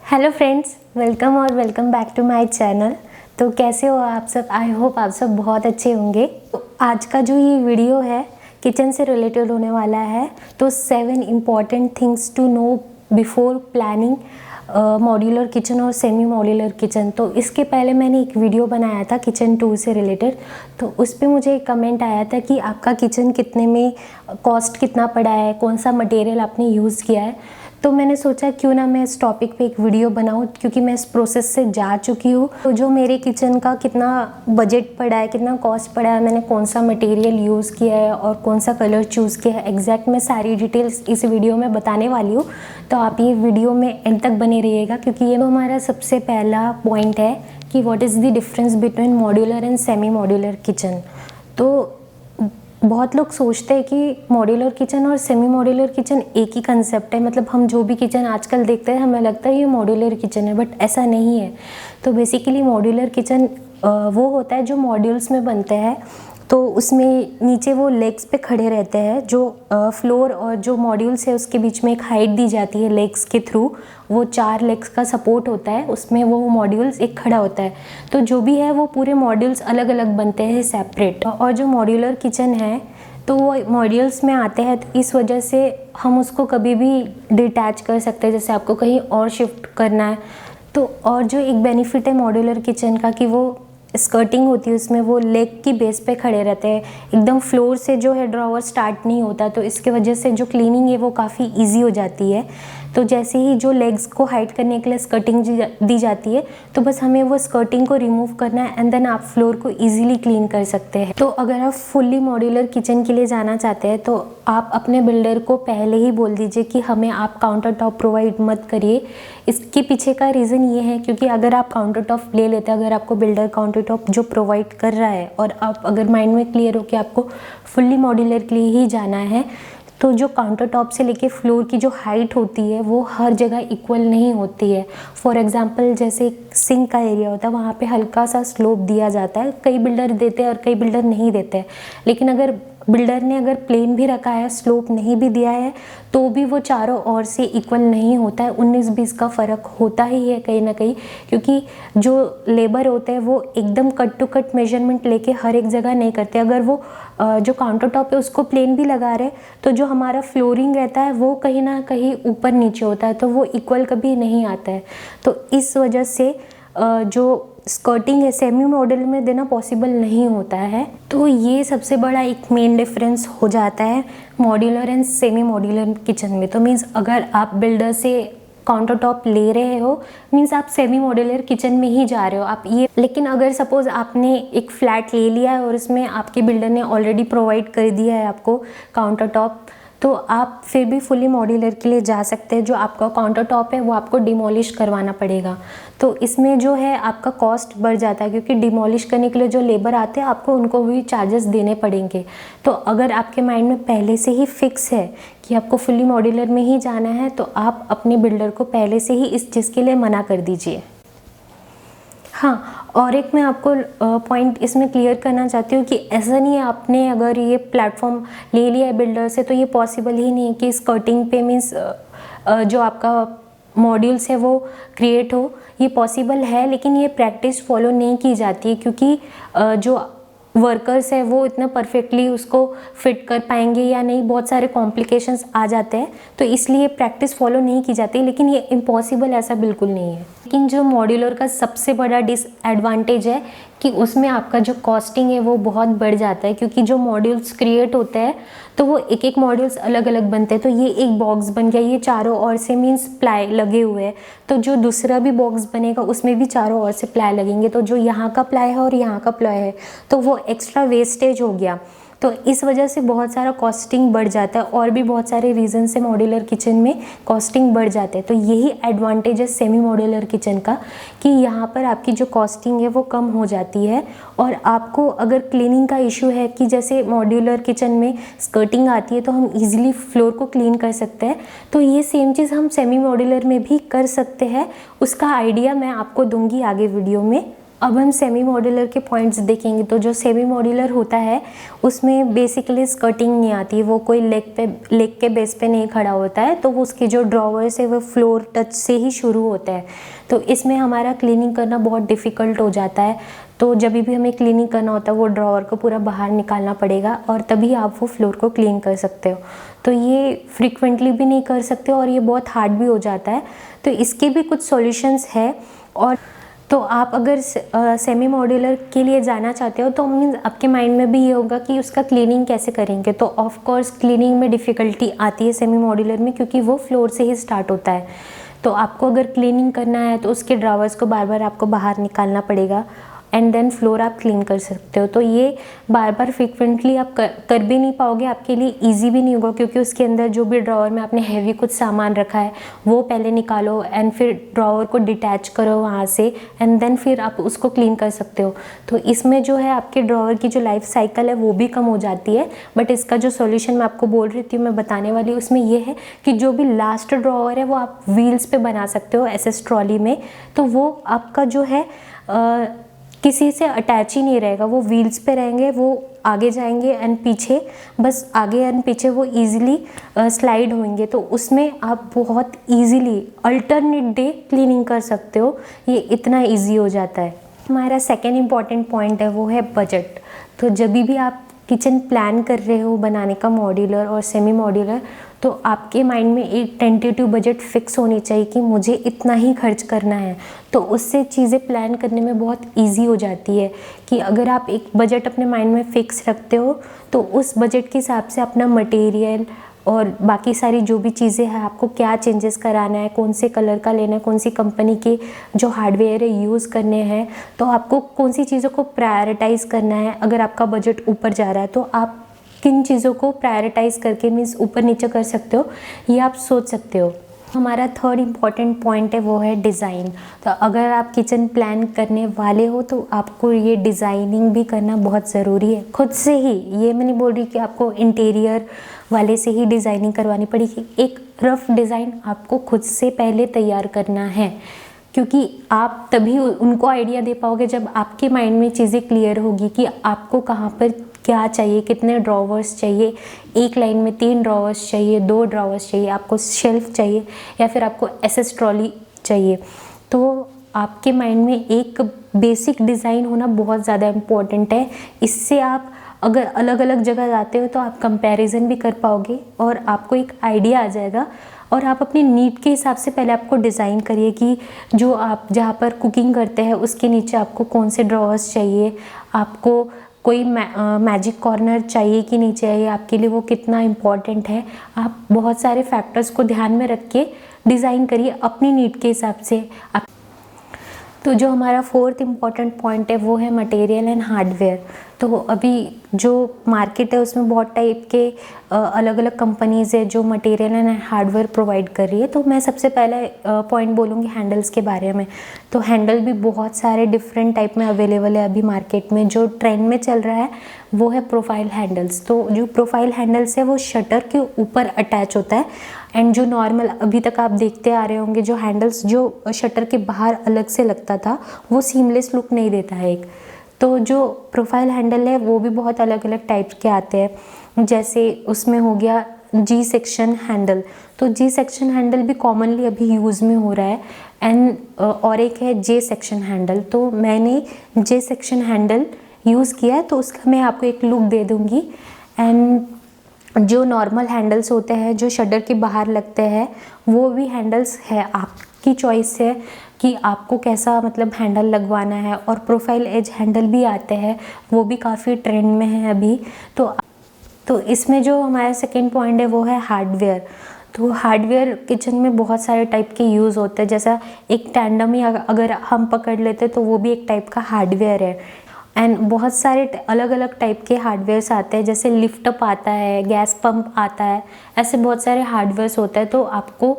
Hello friends, welcome back to my channel. तो कैसे हो आप सब? आई होप आप सब बहुत अच्छे होंगे। तो आज का जो ये वीडियो है किचन से रिलेटेड होने वाला है। तो 7 important things to know before planning modular kitchen और सेमी मॉड्यूलर किचन। तो इसके पहले मैंने एक वीडियो बनाया था किचन टूर से रिलेटेड। तो उस पर मुझे एक कमेंट आया था कि आपका किचन कितने में, कॉस्ट कितना पड़ा है, कौन सा मटेरियल आपने यूज़ किया है। तो मैंने सोचा क्यों ना मैं इस टॉपिक पे एक वीडियो बनाऊं, क्योंकि मैं इस प्रोसेस से जा चुकी हूँ। तो जो मेरे किचन का कितना बजट पड़ा है, कितना कॉस्ट पड़ा है, मैंने कौन सा मटेरियल यूज़ किया है और कौन सा कलर चूज़ किया है, एग्जैक्ट मैं सारी डिटेल्स इस वीडियो में बताने वाली हूँ। तो आप ये वीडियो में एंड तक बने रहिएगा, क्योंकि ये हमारा सबसे पहला पॉइंट है कि what is the difference between modular and semi modular kitchen. तो बहुत लोग सोचते हैं कि मॉड्यूलर किचन और सेमी मॉड्यूलर किचन एक ही कंसेप्ट है। मतलब हम जो भी किचन आजकल देखते हैं हमें लगता है ये मॉड्यूलर किचन है, बट ऐसा नहीं है। तो बेसिकली मॉड्यूलर किचन वो होता है जो मॉड्यूल्स में बनते हैं। तो उसमें नीचे वो लेग्स पे खड़े रहते हैं, जो फ्लोर और जो मॉड्यूल्स है उसके बीच में एक हाइट दी जाती है लेग्स के थ्रू। वो 4 लेग्स का सपोर्ट होता है, उसमें वो मॉड्यूल्स एक खड़ा होता है। तो जो भी है वो पूरे मॉड्यूल्स अलग अलग बनते हैं सेपरेट। और जो मॉड्यूलर किचन है तो वो मॉड्यूल्स में आते हैं, तो इस वजह से हम उसको कभी भी डिटैच कर सकते हैं, जैसे आपको कहीं और शिफ्ट करना है तो। और जो एक बेनिफिट है मॉड्यूलर किचन का कि वो स्कर्टिंग होती है, उसमें वो लेग की बेस पे खड़े रहते हैं, एकदम फ्लोर से जो है ड्रॉवर स्टार्ट नहीं होता। तो इसके वजह से जो क्लीनिंग है वो काफ़ी इजी हो जाती है। तो जैसे ही जो लेग्स को हाइड करने के लिए स्कर्टिंग दी जाती है, तो बस हमें वो स्कर्टिंग को रिमूव करना है एंड देन आप फ्लोर को इजीली क्लीन कर सकते हैं। तो अगर आप फुल्ली मॉड्यूलर किचन के लिए जाना चाहते हैं तो आप अपने बिल्डर को पहले ही बोल दीजिए कि हमें आप काउंटर टॉप प्रोवाइड मत करिए। इसके पीछे का रीज़न ये है क्योंकि अगर आप काउंटर टॉप ले लेते हैं, अगर आपको बिल्डर काउंटर टॉप जो प्रोवाइड कर रहा है और आप अगर माइंड में क्लियर हो कि आपको फुल्ली मॉड्यूलर के लिए ही जाना है, तो जो काउंटर टॉप से लेके फ्लोर की जो हाइट होती है वो हर जगह इक्वल नहीं होती है। फॉर एग्जांपल जैसे सिंक का एरिया होता है वहाँ पे हल्का सा स्लोप दिया जाता है, कई बिल्डर देते हैं और कई बिल्डर नहीं देते हैं। लेकिन अगर बिल्डर ने अगर प्लेन भी रखा है, स्लोप नहीं भी दिया है, तो भी वो चारों ओर से इक्वल नहीं होता है। 19-20 का फ़र्क होता ही है कहीं ना कहीं, क्योंकि जो लेबर होते हैं वो एकदम कट टू कट मेजरमेंट लेके हर एक जगह नहीं करते। अगर वो जो काउंटर टॉप है उसको प्लेन भी लगा रहे तो जो हमारा फ्लोरिंग रहता है वो कहीं ना कहीं ऊपर नीचे होता है, तो वो इक्वल कभी नहीं आता है। तो इस वजह से जो स्कर्टिंग है सेमी मॉड्यूलर में देना पॉसिबल नहीं होता है। तो ये सबसे बड़ा एक मेन डिफरेंस हो जाता है modular and semi modular kitchen में। तो मीन्स अगर आप बिल्डर से काउंटर टॉप ले रहे हो मीन्स आप सेमी मॉड्यूलर किचन में ही जा रहे हो आप ये। लेकिन अगर सपोज आपने एक फ्लैट ले लिया है और इसमें आपके बिल्डर ने ऑलरेडी प्रोवाइड कर दिया है आपको काउंटर टॉप, तो आप फिर भी फुली मॉड्यूलर के लिए जा सकते हैं। जो आपका काउंटर टॉप है वो आपको डिमोलिश करवाना पड़ेगा। तो इसमें जो है आपका कॉस्ट बढ़ जाता है, क्योंकि डिमोलिश करने के लिए जो लेबर आते हैं आपको उनको भी चार्जेस देने पड़ेंगे। तो अगर आपके माइंड में पहले से ही फिक्स है कि आपको फुली मॉड्यूलर में ही जाना है, तो आप अपने बिल्डर को पहले से ही इस चीज़ के लिए मना कर दीजिए। हाँ, और एक मैं आपको पॉइंट इसमें क्लियर करना चाहती हूँ कि ऐसा नहीं है आपने अगर ये प्लेटफॉर्म ले लिया है बिल्डर से तो ये पॉसिबल ही नहीं है कि स्कर्टिंग पे मीन्स जो आपका मॉड्यूल्स है वो क्रिएट हो। ये पॉसिबल है, लेकिन ये प्रैक्टिस फॉलो नहीं की जाती है, क्योंकि जो वर्कर्स है वो इतना परफेक्टली उसको फिट कर पाएंगे या नहीं, बहुत सारे कॉम्प्लिकेशंस आ जाते हैं। तो इसलिए प्रैक्टिस फॉलो नहीं की जाती, लेकिन ये इम्पॉसिबल ऐसा बिल्कुल नहीं है। लेकिन जो मॉड्यूलर का सबसे बड़ा डिसएडवांटेज है कि उसमें आपका जो कॉस्टिंग है वो बहुत बढ़ जाता है, क्योंकि जो मॉड्यूल्स क्रिएट होते हैं तो वो एक एक मॉड्यूल्स अलग अलग बनते हैं। तो ये एक बॉक्स बन गया, ये चारों ओर से मीन्स प्लाई लगे हुए हैं, तो जो दूसरा भी बॉक्स बनेगा उसमें भी चारों ओर से प्लाई लगेंगे। तो जो यहाँ का प्लाई है और यहाँ का प्लाई है तो वो एक्स्ट्रा वेस्टेज हो गया। तो इस वजह से बहुत सारा कॉस्टिंग बढ़ जाता है, और भी बहुत सारे रीज़न से मॉड्यूलर किचन में कॉस्टिंग बढ़ जाते हैं। तो यही एडवांटेज है सेमी मॉड्यूलर किचन का कि यहाँ पर आपकी जो कॉस्टिंग है वो कम हो जाती है। और आपको अगर क्लीनिंग का इशू है कि जैसे मॉड्यूलर किचन में स्कर्टिंग आती है तो हम इजीली फ्लोर को क्लीन कर सकते हैं, तो ये सेम चीज़ हम सेमी मॉड्यूलर में भी कर सकते हैं। उसका आइडिया मैं आपको दूंगी आगे वीडियो में। अब हम सेमी मॉड्यूलर के पॉइंट्स देखेंगे। तो जो सेमी मॉड्यूलर होता है उसमें बेसिकली स्कर्टिंग नहीं आती, वो कोई लेग के बेस पे नहीं खड़ा होता है, तो वो उसके जो ड्रॉवर्स है वो फ्लोर टच से ही शुरू होता है। तो इसमें हमारा क्लीनिंग करना बहुत डिफ़िकल्ट हो जाता है। तो जब भी हमें क्लीनिंग करना होता है वो ड्रॉवर को पूरा बाहर निकालना पड़ेगा और तभी आप वो फ्लोर को क्लीन कर सकते हो। तो ये फ्रीक्वेंटली भी नहीं कर सकते और ये बहुत हार्ड भी हो जाता है। तो इसके भी कुछ सॉल्यूशंस है। और तो आप अगर सेमी मॉड्यूलर के लिए जाना चाहते हो तो मीन्स आपके माइंड में भी ये होगा कि उसका क्लीनिंग कैसे करेंगे। तो ऑफ कोर्स क्लीनिंग में डिफ़िकल्टी आती है सेमी मॉड्यूलर में, क्योंकि वो फ्लोर से ही स्टार्ट होता है। तो आपको अगर क्लीनिंग करना है तो उसके ड्रावर्स को बार बार आपको बाहर निकालना पड़ेगा एंड देन फ्लोर आप क्लीन कर सकते हो। तो ये बार बार फ्रिक्वेंटली आप कर भी नहीं पाओगे, आपके लिए इजी भी नहीं होगा, क्योंकि उसके अंदर जो भी ड्रॉवर में आपने हैवी कुछ सामान रखा है वो पहले निकालो एंड फिर ड्रॉवर को डिटैच करो वहाँ से एंड देन फिर आप उसको क्लीन कर सकते हो। तो इसमें जो है आपके ड्रॉवर की जो लाइफ साइकिल है वो भी कम हो जाती है। बट इसका जो सोल्यूशन मैं आपको बोल रही थी, मैं बताने वाली हूँ, उसमें ये है कि जो भी लास्ट ड्रॉवर है वो आप व्हील्स पे बना सकते हो एसएस ट्रॉली में। तो वो आपका जो है किसी से अटैच ही नहीं रहेगा, वो व्हील्स पे रहेंगे, वो आगे जाएंगे एंड पीछे, बस आगे एंड पीछे वो इजीली स्लाइड होंगे। तो उसमें आप बहुत इजीली अल्टरनेट डे क्लीनिंग कर सकते हो, ये इतना इजी हो जाता है। हमारा सेकेंड इम्पॉर्टेंट पॉइंट है वो है बजट। तो जब भी आप किचन प्लान कर रहे हो बनाने का मॉड्यूलर और सेमी मॉड्यूलर, तो आपके माइंड में एक टेंटेटिव बजट फिक्स होनी चाहिए कि मुझे इतना ही खर्च करना है। तो उससे चीज़ें प्लान करने में बहुत इजी हो जाती है कि अगर आप एक बजट अपने माइंड में फिक्स रखते हो तो उस बजट के हिसाब से अपना मटेरियल और बाकी सारी जो भी चीज़ें हैं, आपको क्या चेंजेस कराना है, कौन से कलर का लेना है, कौन सी कंपनी के जो हार्डवेयर है यूज़ करने हैं, तो आपको कौन सी चीज़ों को प्रायोरिटाइज़ करना है। अगर आपका बजट ऊपर जा रहा है तो आप किन चीज़ों को प्रायोरिटाइज़ करके मीन्स ऊपर नीचे कर सकते हो, ये आप सोच सकते हो। हमारा थर्ड इम्पॉर्टेंट पॉइंट है वो है डिज़ाइन। तो अगर आप किचन प्लान करने वाले हो तो आपको ये डिज़ाइनिंग भी करना बहुत ज़रूरी है खुद से ही। ये मैं नहीं बोल रही कि आपको इंटीरियर वाले से ही डिज़ाइनिंग करवानी पड़ेगी, एक रफ़ डिज़ाइन आपको खुद से पहले तैयार करना है, क्योंकि आप तभी उनको आइडिया दे पाओगे जब आपके माइंड में चीज़ें क्लियर होगी कि आपको कहाँ पर क्या चाहिए, कितने ड्रॉवर्स चाहिए, एक लाइन में 3 ड्रॉवर्स चाहिए, 2 ड्रॉवर्स चाहिए, आपको शेल्फ चाहिए या फिर आपको एसएस ट्रॉली चाहिए। तो आपके माइंड में एक बेसिक डिज़ाइन होना बहुत ज़्यादा इम्पोर्टेंट है। इससे आप अगर अलग अलग जगह जाते हो तो आप कंपैरिजन भी कर पाओगे और आपको एक आइडिया आ जाएगा। और आप अपनी नीड के हिसाब से पहले आपको डिज़ाइन करिए कि जो आप जहाँ पर कुकिंग करते हैं उसके नीचे आपको कौन से ड्रॉवर्स चाहिए, आपको कोई मैजिक कॉर्नर चाहिए कि नहीं चाहिए, आपके लिए वो कितना इम्पॉर्टेंट है। आप बहुत सारे फैक्टर्स को ध्यान में रख के डिज़ाइन करिए अपनी नीड के हिसाब से। तो जो हमारा फोर्थ इम्पॉर्टेंट पॉइंट है वो है मटेरियल एंड हार्डवेयर। तो अभी जो मार्केट है उसमें बहुत टाइप के अलग अलग कंपनीज़ है जो मटेरियल एंड हार्डवेयर प्रोवाइड कर रही है। तो मैं सबसे पहले पॉइंट बोलूँगी हैंडल्स के बारे में। तो हैंडल भी बहुत सारे डिफरेंट टाइप में अवेलेबल है अभी मार्केट में। जो ट्रेंड में चल रहा है वो है प्रोफाइल हैंडल्स। तो जो प्रोफाइल हैंडल्स है वो शटर के ऊपर अटैच होता है एंड जो नॉर्मल अभी तक आप देखते आ रहे होंगे जो हैंडल्स जो शटर के बाहर अलग से लगता था वो सीमलेस लुक नहीं देता है एक। तो जो प्रोफाइल हैंडल है वो भी बहुत अलग अलग टाइप के आते हैं, जैसे उसमें हो गया जी सेक्शन हैंडल। तो जी सेक्शन हैंडल भी कॉमनली अभी यूज़ में हो रहा है एंड और एक है जे सेक्शन हैंडल। तो मैंने जे सेक्शन हैंडल यूज़ किया है तो उसका मैं आपको एक लुक दे दूँगी। एंड जो नॉर्मल हैंडल्स होते हैं जो शटर के बाहर लगते हैं वो भी हैंडल्स है, आपकी चॉइस है कि आपको कैसा मतलब हैंडल लगवाना है। और प्रोफाइल एज हैंडल भी आते हैं, वो भी काफ़ी ट्रेंड में है अभी। तो इसमें जो हमारा सेकंड पॉइंट है वो है हार्डवेयर। तो हार्डवेयर किचन में बहुत सारे टाइप के यूज़ होते हैं, जैसा एक टैंडम ही अगर हम पकड़ लेते तो वो भी एक टाइप का हार्डवेयर है। एंड बहुत सारे अलग अलग टाइप के हार्डवेयर्स आते हैं, जैसे लिफ्टअप आता है, गैस पंप आता है, ऐसे बहुत सारे हार्डवेयर्स होते हैं। तो आपको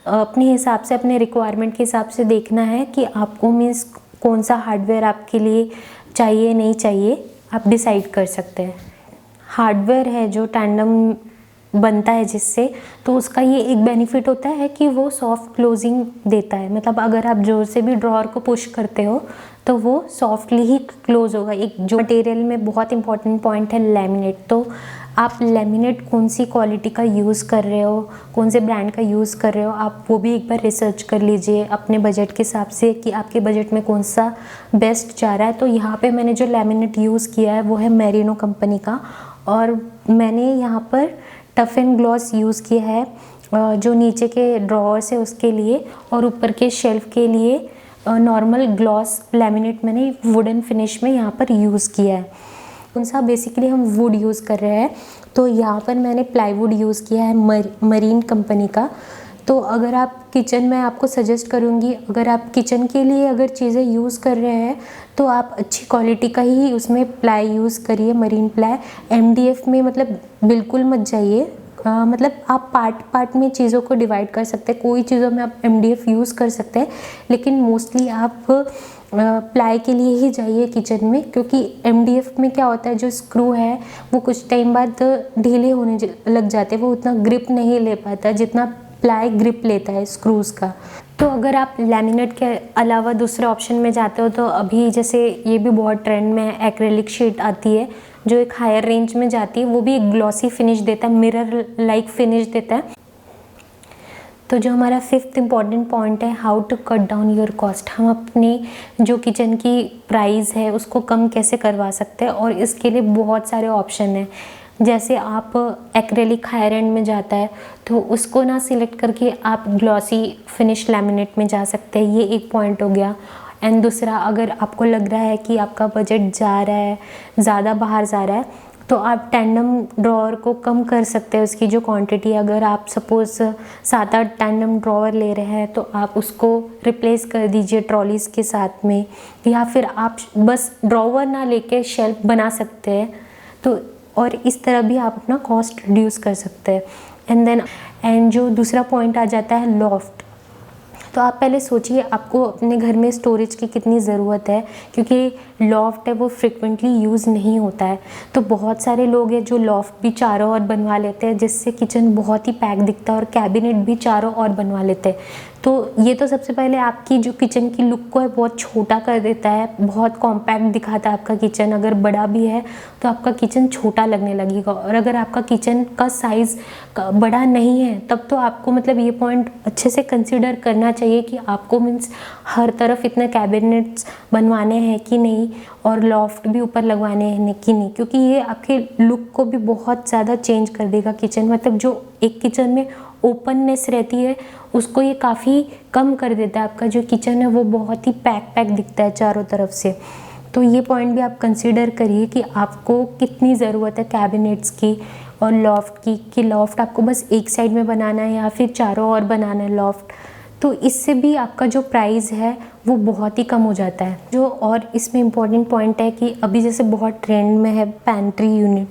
अपने हिसाब से अपने रिक्वायरमेंट के हिसाब से देखना है कि आपको मीन्स कौन सा हार्डवेयर आपके लिए चाहिए नहीं चाहिए, आप डिसाइड कर सकते हैं। हार्डवेयर है जो टैंडम बनता है जिससे, तो उसका ये एक बेनिफिट होता है कि वो सॉफ्ट क्लोजिंग देता है। मतलब अगर आप जोर से भी ड्रॉअर को पुश करते हो तो वो सॉफ्टली ही क्लोज होगा। एक जो मटेरियल में बहुत इंपॉर्टेंट पॉइंट है लैमिनेट, तो आप लैमिनेट कौन सी क्वालिटी का यूज़ कर रहे हो, कौन से ब्रांड का यूज़ कर रहे हो, आप वो भी एक बार रिसर्च कर लीजिए अपने बजट के हिसाब से कि आपके बजट में कौन सा बेस्ट जा रहा है। तो यहाँ पे मैंने जो लैमिनेट यूज़ किया है वो है मेरिनो कंपनी का, और मैंने यहाँ पर टफ एंड ग्लॉस यूज़ किया है जो नीचे के ड्रॉअर्स है उसके लिए, और ऊपर के शेल्फ के लिए नॉर्मल ग्लॉस लैमिनेट मैंने वुडन फिनिश में यहाँ पर यूज़ किया है। कौन सा बेसिकली हम वुड यूज़ कर रहे हैं, तो यहाँ पर मैंने प्लाईवुड यूज़ किया है मरीन कंपनी का। तो अगर आप किचन में, आपको सजेस्ट करूँगी, अगर आप किचन के लिए अगर चीज़ें यूज़ कर रहे हैं तो आप अच्छी क्वालिटी का ही उसमें प्लाई यूज़ करिए, मरीन प्लाई। MDF में मतलब बिल्कुल मत जाइए। मतलब आप पार्ट में चीज़ों को डिवाइड कर सकते हैं, कोई चीज़ों में आप MDF यूज़ कर सकते हैं, लेकिन मोस्टली आप प्लाई के लिए ही जाइए किचन में, क्योंकि MDF में क्या होता है, जो स्क्रू है वो कुछ टाइम बाद ढीले होने लग जाते हैं, वो उतना ग्रिप नहीं ले पाता जितना प्लाई ग्रिप लेता है स्क्रूज़ का। तो अगर आप लैमिनेट के अलावा दूसरे ऑप्शन में जाते हो तो अभी जैसे ये भी बहुत ट्रेंड में है, एक्रेलिक शीट आती है जो एक हायर रेंज में जाती है, वो भी एक ग्लॉसी फिनिश देता है, मिरर लाइक फिनिश देता है। तो जो हमारा 5th इम्पॉर्टेंट पॉइंट है, how to cut down your cost, हम अपने जो किचन की प्राइस है उसको कम कैसे करवा सकते हैं, और इसके लिए बहुत सारे ऑप्शन हैं। जैसे आप एक्रेलिक हायर एंड में जाता है तो उसको ना सिलेक्ट करके आप ग्लॉसी फिनिश लैमिनेट में जा सकते हैं, ये एक पॉइंट हो गया। एंड दूसरा, अगर आपको लग रहा है कि आपका बजट जा रहा है, ज़्यादा बाहर जा रहा है, तो आप टैंडम ड्रॉअर को कम कर सकते हैं उसकी जो क्वांटिटी। अगर आप सपोज़ 7-8 टैंडम ड्रॉअर ले रहे हैं तो आप उसको रिप्लेस कर दीजिए ट्रॉलीज़ के साथ में, या फिर आप बस ड्रॉअर ना लेके शेल्फ बना सकते हैं। तो और इस तरह भी आप अपना कॉस्ट रिड्यूस कर सकते हैं। एंड जो दूसरा पॉइंट आ जाता है लॉफ्ट। तो आप पहले सोचिए आपको अपने घर में स्टोरेज की कितनी ज़रूरत है, क्योंकि लॉफ्ट है वो फ्रिक्वेंटली यूज़ नहीं होता है। तो बहुत सारे लोग हैं जो लॉफ्ट भी चारों ओर बनवा लेते हैं, जिससे किचन बहुत ही पैक दिखता है, और कैबिनेट भी चारों ओर बनवा लेते हैं। तो ये तो सबसे पहले आपकी जो किचन की लुक को है बहुत छोटा कर देता है, बहुत कॉम्पैक्ट दिखाता है आपका किचन। अगर बड़ा भी है तो आपका किचन छोटा लगने लगेगा, और अगर आपका किचन का साइज़ बड़ा नहीं है तब तो आपको मतलब ये पॉइंट अच्छे से कंसिडर करना चाहिए कि आपको मीन्स हर तरफ इतने कैबिनेट्स बनवाने हैं कि नहीं, और लॉफ्ट भी ऊपर लगवाने हैं कि नहीं, क्योंकि ये आपके लुक को भी बहुत ज़्यादा चेंज कर देगा किचन। मतलब जो एक किचन में ओपननेस रहती है उसको ये काफ़ी कम कर देता है। आपका जो किचन है वो बहुत ही पैक दिखता है चारों तरफ से। तो ये पॉइंट भी आप कंसीडर करिए कि आपको कितनी ज़रूरत है कैबिनेट्स की और लॉफ्ट की, कि लॉफ्ट आपको बस एक साइड में बनाना है या फिर चारों ओर बनाना है लॉफ्ट। तो इससे भी आपका जो प्राइस है वो बहुत ही कम हो जाता है। जो और इसमें इम्पॉर्टेंट पॉइंट है कि अभी जैसे बहुत ट्रेंड में है पैंट्री यूनिट।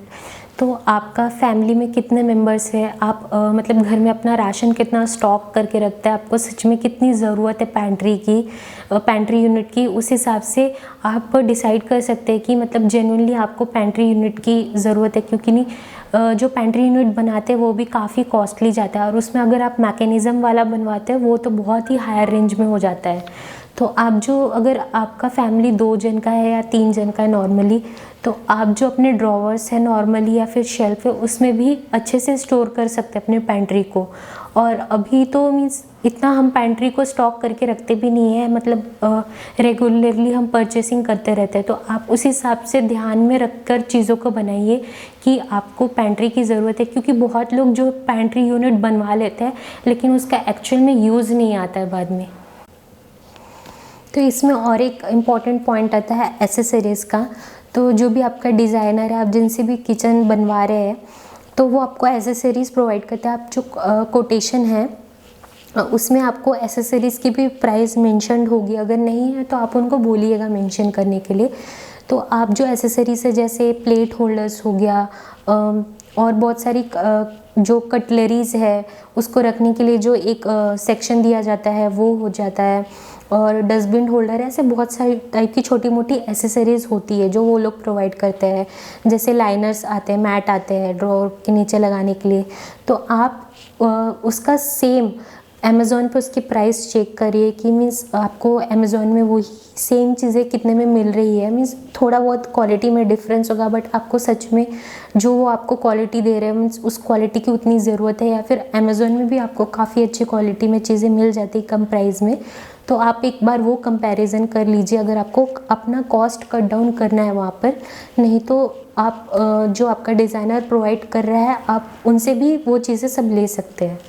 तो आपका फैमिली में कितने मेंबर्स हैं, आप मतलब घर में अपना राशन कितना स्टॉक करके रखते हैं, आपको सच में कितनी ज़रूरत है पैंट्री यूनिट की, उस हिसाब से आप डिसाइड कर सकते हैं कि मतलब जेन्युइनली आपको पैंट्री यूनिट की ज़रूरत है। क्योंकि नहीं, जो पैंट्री यूनिट बनाते हैं वो भी काफ़ी कॉस्टली जाता है, और उसमें अगर आप मैकेनिज़्म वाला बनवाते हैं वो तो बहुत ही हायर रेंज में हो जाता है। तो आप जो, अगर आपका फैमिली 2 जन का है या 3 जन का है नॉर्मली, तो आप जो अपने ड्रॉवर्स हैं नॉर्मली या फिर शेल्फ है उसमें भी अच्छे से स्टोर कर सकते हैं अपने पैंट्री को। और अभी तो मीन्स इतना हम पैंट्री को स्टॉक करके रखते भी नहीं है, मतलब रेगुलरली हम परचेसिंग करते रहते हैं। तो आप उस हिसाब से ध्यान में रखकर चीज़ों को बनाइए कि आपको पैंट्री की ज़रूरत है, क्योंकि बहुत लोग जो पैंट्री यूनिट बनवा लेते हैं लेकिन उसका एक्चुअल में यूज़ नहीं आता है बाद में। तो इसमें और एक इम्पॉर्टेंट पॉइंट आता है एसेसरीज़ का। तो जो भी आपका डिज़ाइनर है, आप जिनसे भी किचन बनवा रहे हैं, तो वो आपको एसेसरीज़ प्रोवाइड करते हैं। आप जो कोटेशन है उसमें आपको एसेसरीज़ की भी प्राइस मेंशन होगी, अगर नहीं है तो आप उनको बोलिएगा मेंशन करने के लिए। तो आप जो एसेसरीज़ है जैसे प्लेट होल्डर्स हो गया, और बहुत सारी जो कटलरीज़ है उसको रखने के लिए जो एक सेक्शन दिया जाता है वो हो जाता है, और डस्टबिन होल्डर, ऐसे बहुत सारी टाइप की छोटी मोटी एसेसरीज़ होती है जो वो लोग प्रोवाइड करते हैं। जैसे लाइनर्स आते हैं, मैट आते हैं ड्रॉअर के नीचे लगाने के लिए। तो आप उसका सेम अमेज़ॉन पे उसकी प्राइस चेक करिए कि मीन्स आपको अमेज़ॉन में वही सेम चीज़ें कितने में मिल रही है। मीन्स थोड़ा बहुत क्वालिटी में डिफरेंस होगा, बट आपको सच में जो वो आपको क्वालिटी दे रहे हैं मीन्स उस क्वालिटी की उतनी ज़रूरत है, या फिर अमेज़ॉन में भी आपको काफ़ी अच्छी क्वालिटी में चीज़ें मिल जाती कम प्राइस में। तो आप एक बार वो कंपैरिजन कर लीजिए अगर आपको अपना कॉस्ट कट डाउन करना है वहाँ पर। नहीं तो आप जो आपका डिज़ाइनर प्रोवाइड कर रहा है आप उनसे भी वो चीज़ें सब ले सकते हैं।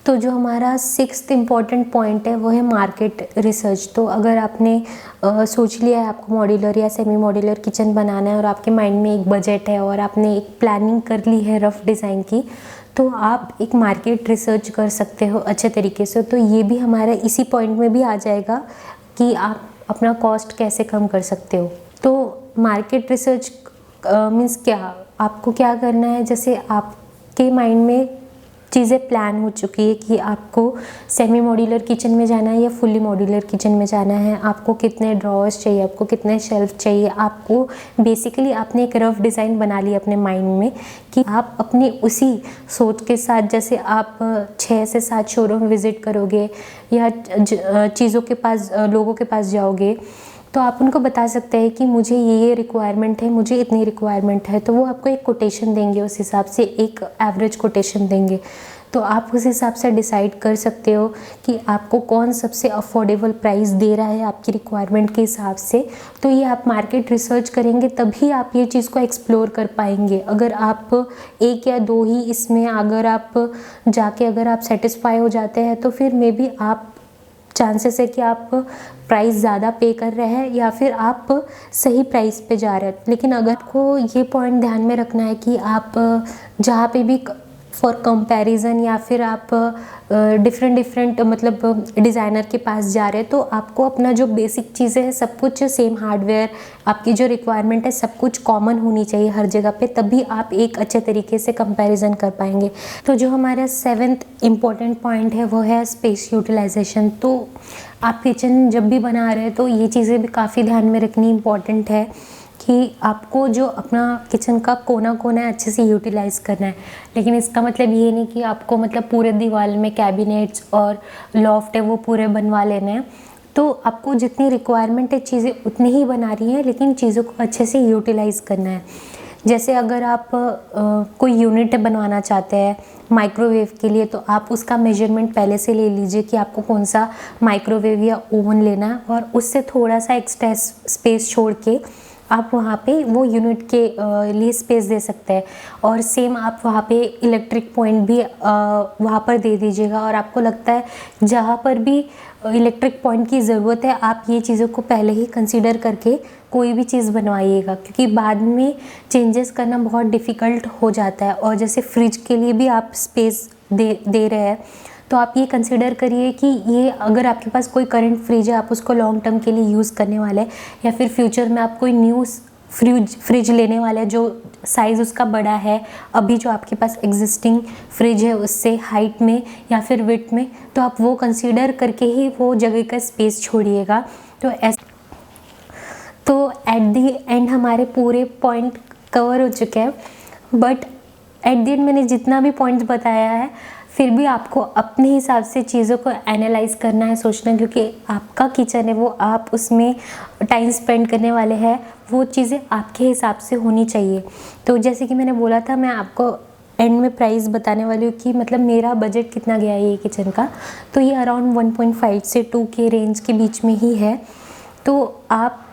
तो जो हमारा 6th इम्पॉर्टेंट पॉइंट है वो है मार्केट रिसर्च। तो अगर आपने सोच लिया है आपको मॉड्यूलर या सेमी मॉड्यूलर किचन बनाना है और आपके माइंड में एक बजट है और आपने एक प्लानिंग कर ली है रफ डिज़ाइन की, तो आप एक मार्केट रिसर्च कर सकते हो अच्छे तरीके से। तो ये भी हमारा इसी पॉइंट में भी आ जाएगा कि आप अपना कॉस्ट कैसे कम कर सकते हो। तो मार्केट रिसर्च मीन्स क्या, आपको क्या करना है, जैसे आपके माइंड में चीज़ें प्लान हो चुकी है कि आपको सेमी मॉड्यूलर किचन में जाना है या फुली मॉड्यूलर किचन में जाना है, आपको कितने ड्रॉर्स चाहिए, आपको कितने शेल्फ चाहिए, आपको बेसिकली आपने एक रफ डिज़ाइन बना लिया अपने माइंड में कि आप अपनी उसी सोच के साथ, जैसे आप 6 से 7 शोरूम विज़िट करोगे या चीज़ों के पास लोगों के पास जाओगे, तो आप उनको बता सकते हैं कि मुझे ये रिक्वायरमेंट है, मुझे इतनी रिक्वायरमेंट है। तो वो आपको एक कोटेशन देंगे, उस हिसाब से एक एवरेज कोटेशन देंगे। तो आप उस हिसाब से डिसाइड कर सकते हो कि आपको कौन सबसे अफोर्डेबल प्राइस दे रहा है आपकी रिक्वायरमेंट के हिसाब से। तो ये आप मार्केट रिसर्च करेंगे तभी आप ये चीज़ को एक्सप्लोर कर पाएंगे। अगर आप 1 या 2 ही इसमें अगर आप जाके अगर आप सेटिस्फाई हो जाते हैं तो फिर मे बी आप चांसेस है कि आप प्राइस ज़्यादा पे कर रहे हैं या फिर आप सही प्राइस पे जा रहे हैं। लेकिन अगर आपको ये पॉइंट ध्यान में रखना है कि आप जहाँ पे भी फॉर कंपैरिजन या फिर आप डिफरेंट मतलब डिज़ाइनर के पास जा रहे हैं, तो आपको अपना जो बेसिक चीज़ें हैं सब कुछ सेम, हार्डवेयर, आपकी जो रिक्वायरमेंट है सब कुछ कॉमन होनी चाहिए हर जगह पे, तभी आप एक अच्छे तरीके से कंपैरिजन कर पाएंगे। तो जो हमारा 7th इम्पॉर्टेंट पॉइंट है वो है स्पेस यूटिलाइजेशन। तो आप किचन जब भी बना रहे हैं तो ये चीज़ें भी काफ़ी ध्यान में रखनी इम्पॉर्टेंट है कि आपको जो अपना किचन का कोना कोना है अच्छे से यूटिलाइज़ करना है। लेकिन इसका मतलब ये नहीं कि आपको मतलब पूरे दीवार में कैबिनेट्स और लॉफ्ट है वो पूरे बनवा लेने हैं। तो आपको जितनी रिक्वायरमेंट है चीज़ें उतनी ही बना रही हैं, लेकिन चीज़ों को अच्छे से यूटिलाइज़ करना है। जैसे अगर आप कोई यूनिट बनवाना चाहते हैं माइक्रोवेव के लिए, तो आप उसका मेजरमेंट पहले से ले लीजिए कि आपको कौन सा माइक्रोवेव या ओवन लेना है, और उससे थोड़ा सा एक्स्ट्रा स्पेस छोड़ के आप वहाँ पे वो यूनिट के लिए स्पेस दे सकते हैं। और सेम आप वहाँ पे इलेक्ट्रिक पॉइंट भी वहाँ पर दे दीजिएगा। और आपको लगता है जहाँ पर भी इलेक्ट्रिक पॉइंट की ज़रूरत है आप ये चीज़ों को पहले ही कंसीडर करके कोई भी चीज़ बनवाइएगा, क्योंकि बाद में चेंजेस करना बहुत डिफ़िकल्ट हो जाता है। और जैसे फ्रिज के लिए भी आप स्पेस दे रहे हैं, तो आप ये कंसिडर करिए कि ये अगर आपके पास कोई करंट फ्रिज है, आप उसको लॉन्ग टर्म के लिए यूज़ करने वाले हैं, या फिर फ्यूचर में आप कोई न्यू फ्रिज लेने वाले हैं जो साइज़ उसका बड़ा है अभी जो आपके पास एग्जिस्टिंग फ्रिज है उससे हाइट में या फिर विड्थ में, तो आप वो कंसीडर करके ही वो जगह का स्पेस छोड़िएगा। तो एट दी एंड हमारे पूरे पॉइंट कवर हो चुके हैं, बट एट दी एंड मैंने जितना भी पॉइंट्स बताया है फिर भी आपको अपने हिसाब से चीज़ों को एनालाइज करना है, सोचना है, क्योंकि आपका किचन है, वो आप उसमें टाइम स्पेंड करने वाले हैं, वो चीज़ें आपके हिसाब से होनी चाहिए। तो जैसे कि मैंने बोला था, मैं आपको एंड में प्राइस बताने वाली हूँ कि मतलब मेरा बजट कितना गया है ये किचन का। तो ये अराउंड 1.5 से 2 के रेंज के बीच में ही है। तो आप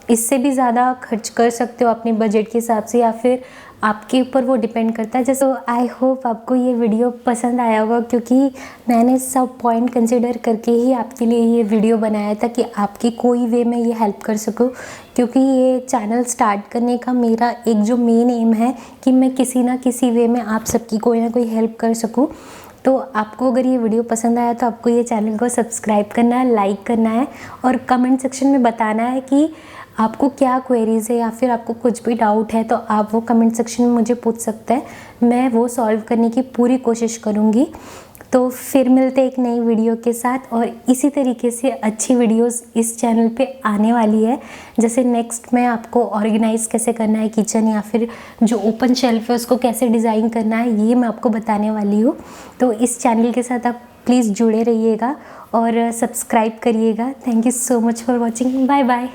इससे भी ज़्यादा खर्च कर सकते हो अपने बजट के हिसाब से, या फिर आपके ऊपर वो डिपेंड करता है। जैसे आई होप आपको ये वीडियो पसंद आया होगा, क्योंकि मैंने सब पॉइंट कंसिडर करके ही आपके लिए ये वीडियो बनाया था कि आपकी कोई वे में ये हेल्प कर सकूँ। क्योंकि ये चैनल स्टार्ट करने का मेरा एक जो मेन एम है कि मैं किसी ना किसी वे में आप सबकी कोई ना कोई हेल्प कर सकूँ। तो आपको अगर ये वीडियो पसंद आया तो आपको ये चैनल को सब्सक्राइब करना है, लाइक करना है, और कमेंट सेक्शन में बताना है कि आपको क्या क्वेरीज़ है या फिर आपको कुछ भी डाउट है, तो आप वो कमेंट सेक्शन में मुझे पूछ सकते हैं। मैं वो सॉल्व करने की पूरी कोशिश करूँगी। तो फिर मिलते हैं एक नई वीडियो के साथ, और इसी तरीके से अच्छी वीडियोस इस चैनल पे आने वाली है। जैसे नेक्स्ट मैं आपको ऑर्गेनाइज़ कैसे करना है किचन, या फिर जो ओपन शेल्फ है उसको कैसे डिज़ाइन करना है, ये मैं आपको बताने वाली हूँ। तो इस चैनल के साथ आप प्लीज़ जुड़े रहिएगा और सब्सक्राइब करिएगा। Thank you so much for watching. Bye bye.